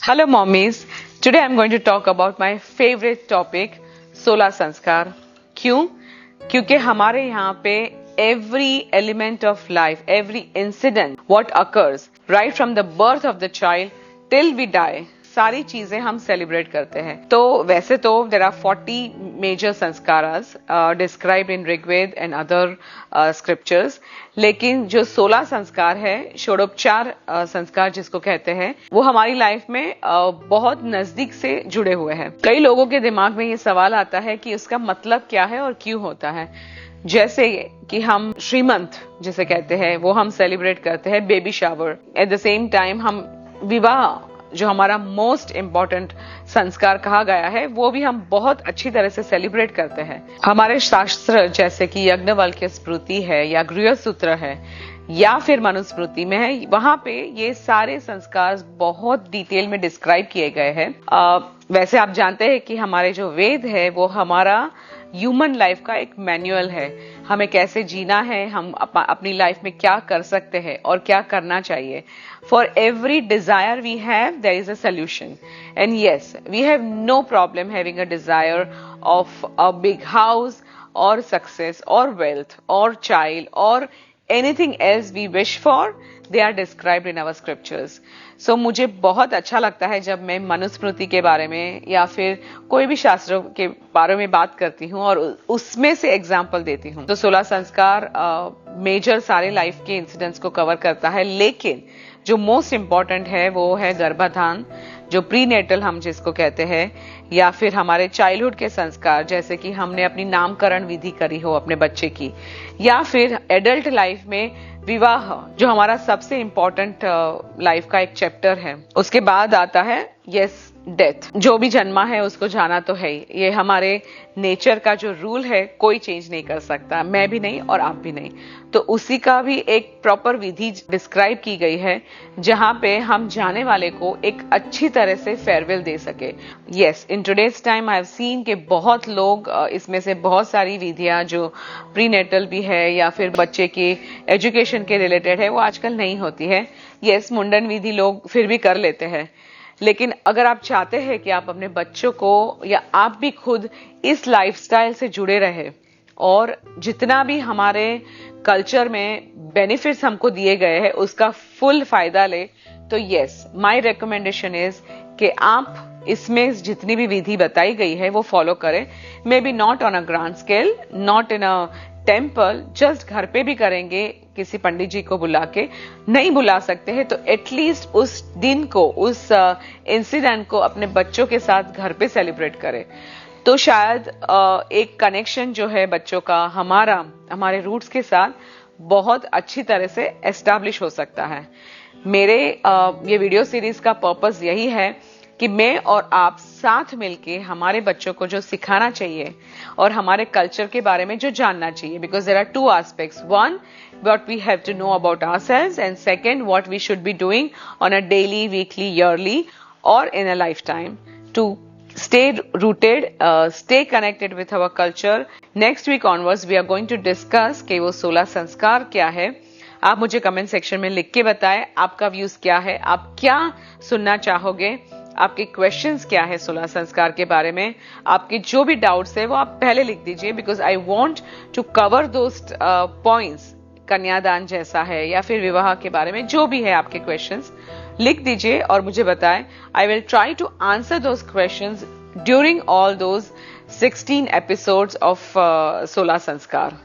Hello mommies, today I'm going to talk about my favorite topic 16 संस्कार। क्यों? क्योंकि हमारे यहाँ पे every element of life, every incident, what occurs right from the birth of the child till we die, सारी चीजें हम celebrate करते हैं। तो वैसे तो there are 40 major samskaras described in Rigveda and other scriptures, लेकिन जो 16 संस्कार है, षोडोपचार संस्कार जिसको कहते हैं, वो हमारी लाइफ में बहुत नजदीक से जुड़े हुए हैं। कई लोगों के दिमाग में ये सवाल आता है कि उसका मतलब क्या है और क्यों होता है। जैसे कि हम श्रीमंत जिसे कहते हैं वो हम सेलिब्रेट करते हैं, baby shower. At the same time हम विवाह जो हमारा मोस्ट इम्पॉर्टेंट संस्कार कहा गया है वो भी हम बहुत अच्छी तरह से सेलिब्रेट करते हैं। हमारे शास्त्र जैसे कि यज्ञवल्क्य स्मृति है या गृह सूत्र है या फिर मनुस्मृति में है, वहां पे ये सारे संस्कार बहुत डिटेल में डिस्क्राइब किए गए हैं। वैसे आप जानते हैं कि हमारे जो वेद है वो हमारा ह्यूमन लाइफ का एक मैनुअल है। हमें कैसे जीना है, हम अपनी लाइफ में क्या कर सकते हैं और क्या करना चाहिए। For every desire we have there is a solution, and yes we have no problem having a desire of a big house और सक्सेस और वेल्थ और चाइल्ड और anything else we wish for, they are described in our scriptures. So मुझे बहुत अच्छा लगता है जब मैं मनुस्मृति के बारे में या फिर कोई भी शास्त्रों के बारे में बात करती हूँ और उसमें से एग्जाम्पल देती हूँ। तो 16 संस्कार मेजर सारे लाइफ के इंसिडेंट्स को कवर करता है, लेकिन जो मोस्ट इम्पॉर्टेंट है वो है गर्भाधान, जो प्रीनेटल हम जिसको कहते हैं, या फिर हमारे चाइल्डहुड के संस्कार जैसे कि हमने अपनी नामकरण विधि करी हो अपने बच्चे की, या फिर एडल्ट लाइफ में विवाह जो हमारा सबसे इम्पोर्टेंट लाइफ का एक चैप्टर है। उसके बाद आता है यस डेथ। जो भी जन्मा है उसको जाना तो है ही, ये हमारे नेचर का जो रूल है कोई चेंज नहीं कर सकता, मैं भी नहीं और आप भी नहीं। तो उसी का भी एक प्रॉपर विधि डिस्क्राइब की गई है जहां पे हम जाने वाले को एक अच्छी तरह से फेयरवेल दे सके। Yes, in today's time I have seen कि बहुत लोग इसमें से बहुत सारी विधियां जो प्रीनेटल भी है या फिर बच्चे की एजुकेशन के रिलेटेड है वो आजकल नहीं होती है। यस, मुंडन विधि लोग फिर भी कर लेते हैं, लेकिन अगर आप चाहते हैं कि आप अपने बच्चों को या आप भी खुद इस लाइफस्टाइल से जुड़े रहे और जितना भी हमारे कल्चर में बेनिफिट्स हमको दिए गए हैं उसका फुल फायदा ले, तो यस माय रिकमेंडेशन इज कि आप इसमें जितनी भी विधि बताई गई है वो फॉलो करें। May be not on a grand scale, not in a temple, just घर पे भी करेंगे, किसी पंडित जी को बुला के। नहीं बुला सकते हैं तो एटलीस्ट उस दिन को, उस इंसिडेंट को अपने बच्चों के साथ घर पे सेलिब्रेट करें, तो शायद एक कनेक्शन जो है बच्चों का हमारे रूट्स के साथ बहुत अच्छी तरह से एस्टैब्लिश हो सकता है। मेरे ये वीडियो सीरीज का पर्पस यही है कि मैं और आप साथ मिलके हमारे बच्चों को जो सिखाना चाहिए और हमारे कल्चर के बारे में जो जानना चाहिए, because there are two aspects, one what we have to know about ourselves, and second what we should be doing on a daily, weekly, yearly or in a lifetime to stay rooted, stay connected with our culture. Next week onwards we are going to discuss कि वो 16 संस्कार क्या है। आप मुझे comment section में लिख के बताएं आपका व्यूज क्या है, आप क्या सुनना चाहोगे, आपके क्वेश्चंस क्या है 16 संस्कार के बारे में। आपके जो भी डाउट्स है वो आप पहले लिख दीजिए, because I want to cover those points. कन्यादान जैसा है या फिर विवाह के बारे में जो भी है आपके क्वेश्चंस लिख दीजिए और मुझे बताएं। I will try to answer those questions during all those 16 episodes of 16 संस्कार।